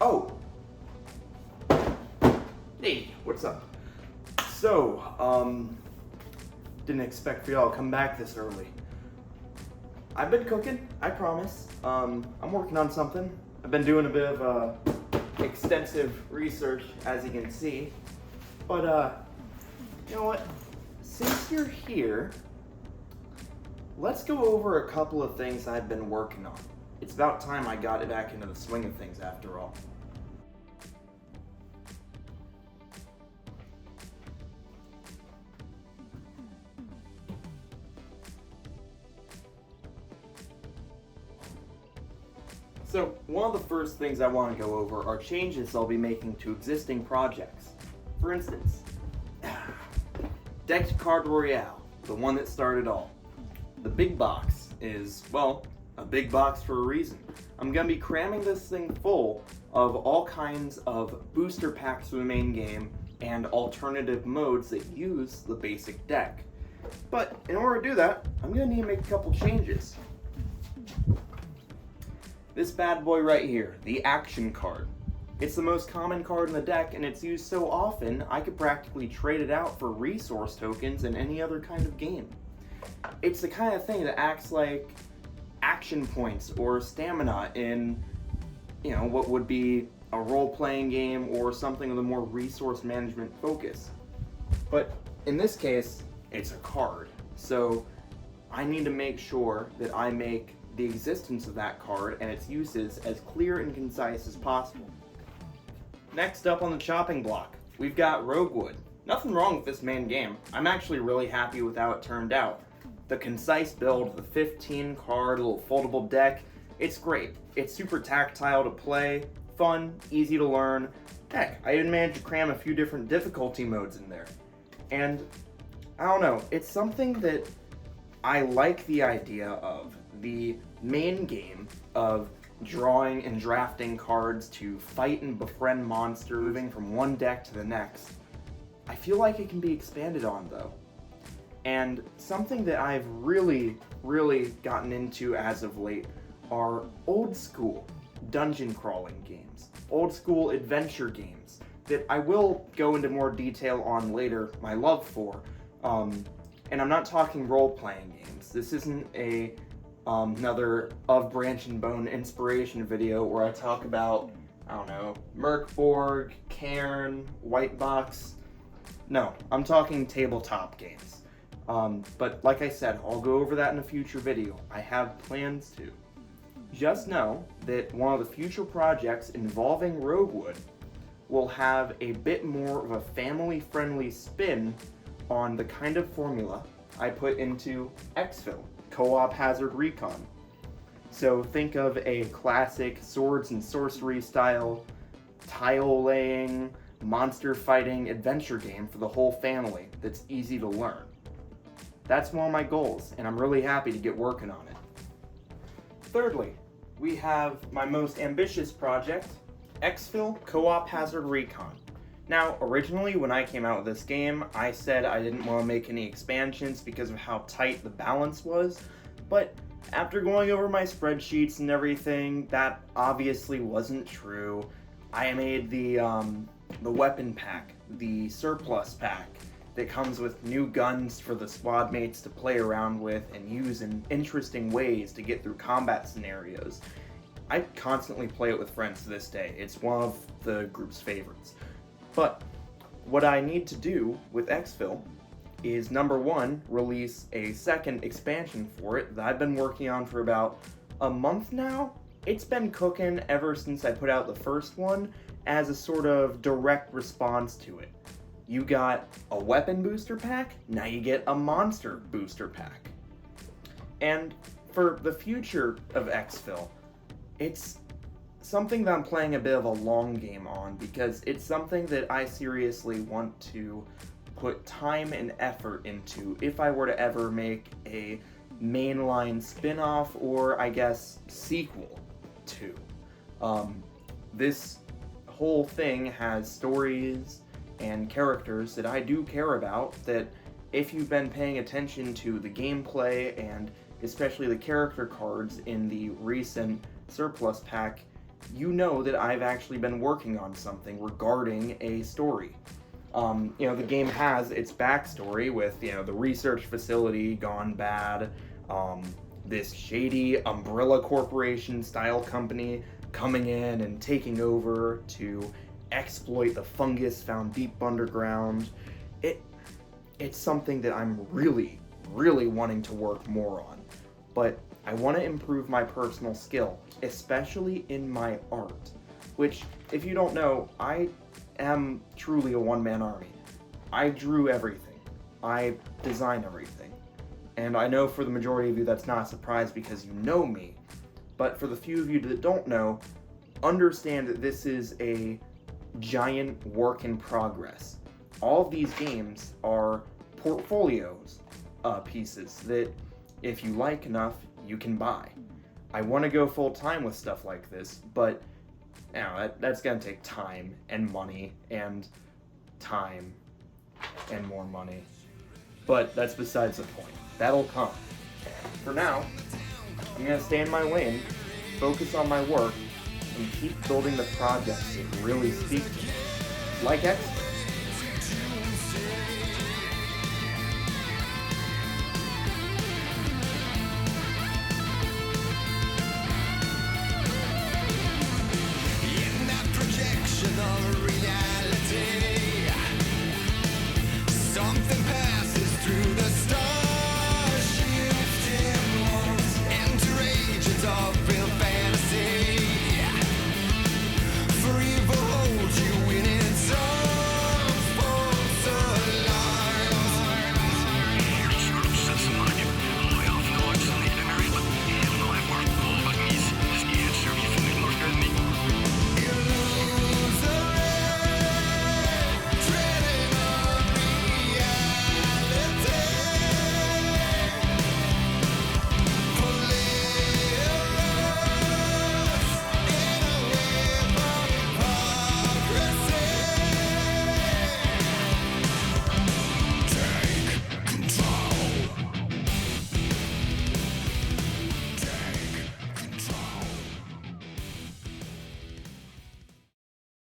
Oh! Hey, what's up? So, didn't expect for y'all to come back this early. I've been cooking, I promise. I'm working on something. I've been doing a bit of extensive research, as you can see. But, you know what? Since you're here, let's go over a couple of things I've been working on. It's about time I got it back into the swing of things after all. So, one of the first things I want to go over are changes I'll be making to existing projects. For instance, Decked Card Royale, the one that started all. The big box is, well, a big box for a reason. I'm going to be cramming this thing full of all kinds of booster packs for the main game and alternative modes that use the basic deck. But in order to do that, I'm going to need to make a couple changes. This bad boy right here, the action card. It's the most common card in the deck, and it's used so often I could practically trade it out for resource tokens in any other kind of game. It's the kind of thing that acts like action points or stamina in, what would be a role-playing game or something with a more resource management focus. But in this case, it's a card. So I need to make sure that I make the existence of that card and its uses as clear and concise as possible. Next up on the chopping block, we've got Roguewood. Nothing wrong with this main game. I'm actually really happy with how it turned out. The concise build, the 15 card little foldable deck, it's great. It's super tactile to play, fun, easy to learn. Heck, I even managed to cram a few different difficulty modes in there. And I don't know, it's something that I like the idea of. The main game of drawing and drafting cards to fight and befriend monsters, moving from one deck to the next. I feel like it can be expanded on though. And something that I've really gotten into as of late are old school dungeon crawling games, old school adventure games that I will go into more detail on later, my love for. And I'm not talking role-playing games. This isn't another Of Branch and Bone inspiration video where I talk about, Merkborg, Cairn, Whitebox. No, I'm talking tabletop games. But like I said, I'll go over that in a future video. I have plans to. Just know that one of the future projects involving Roguewood will have a bit more of a family-friendly spin on the kind of formula I put into Exfil, Co-op Hazard Recon. So think of a classic swords and sorcery style, tile laying, monster fighting adventure game for the whole family that's easy to learn. That's one of my goals, and I'm really happy to get working on it. Thirdly, we have my most ambitious project, Exfil Co-op Hazard Recon. Now, originally when I came out with this game, I said I didn't want to make any expansions because of how tight the balance was, but after going over my spreadsheets and everything, that obviously wasn't true. I made the weapon pack, the surplus pack, that comes with new guns for the squad mates to play around with and use in interesting ways to get through combat scenarios. I constantly play it with friends to this day. It's one of the group's favorites. But what I need to do with Exfil is, number one, release a second expansion for it that I've been working on for about a month now. It's been cooking ever since I put out the first one as a sort of direct response to it. You got a weapon booster pack, now you get a monster booster pack. And for the future of Exfil, it's something that I'm playing a bit of a long game on because it's something that I seriously want to put time and effort into if I were to ever make a mainline spin-off or, I guess, sequel to. This whole thing has stories and characters that I do care about that if you've been paying attention to the gameplay and especially the character cards in the recent surplus pack, you know that I've actually been working on something regarding a story. The game has its backstory with, the research facility gone bad, this shady Umbrella Corporation style company coming in and taking over to exploit the fungus found deep underground. It's something that I'm really, really wanting to work more on. But I want to improve my personal skill, especially in my art, which, if you don't know, I am truly a one-man army. I drew everything. I design everything. And I know for the majority of you that's not a surprise because you know me, but for the few of you that don't know, understand that this is a giant work in progress. All of these games are portfolios pieces that, if you like enough, you can buy. I want to go full time with stuff like this, but that's going to take time and money and time and more money. But that's besides the point. That'll come. For now, I'm going to stay in my lane, focus on my work, and keep building the projects that really speak to me. Like X.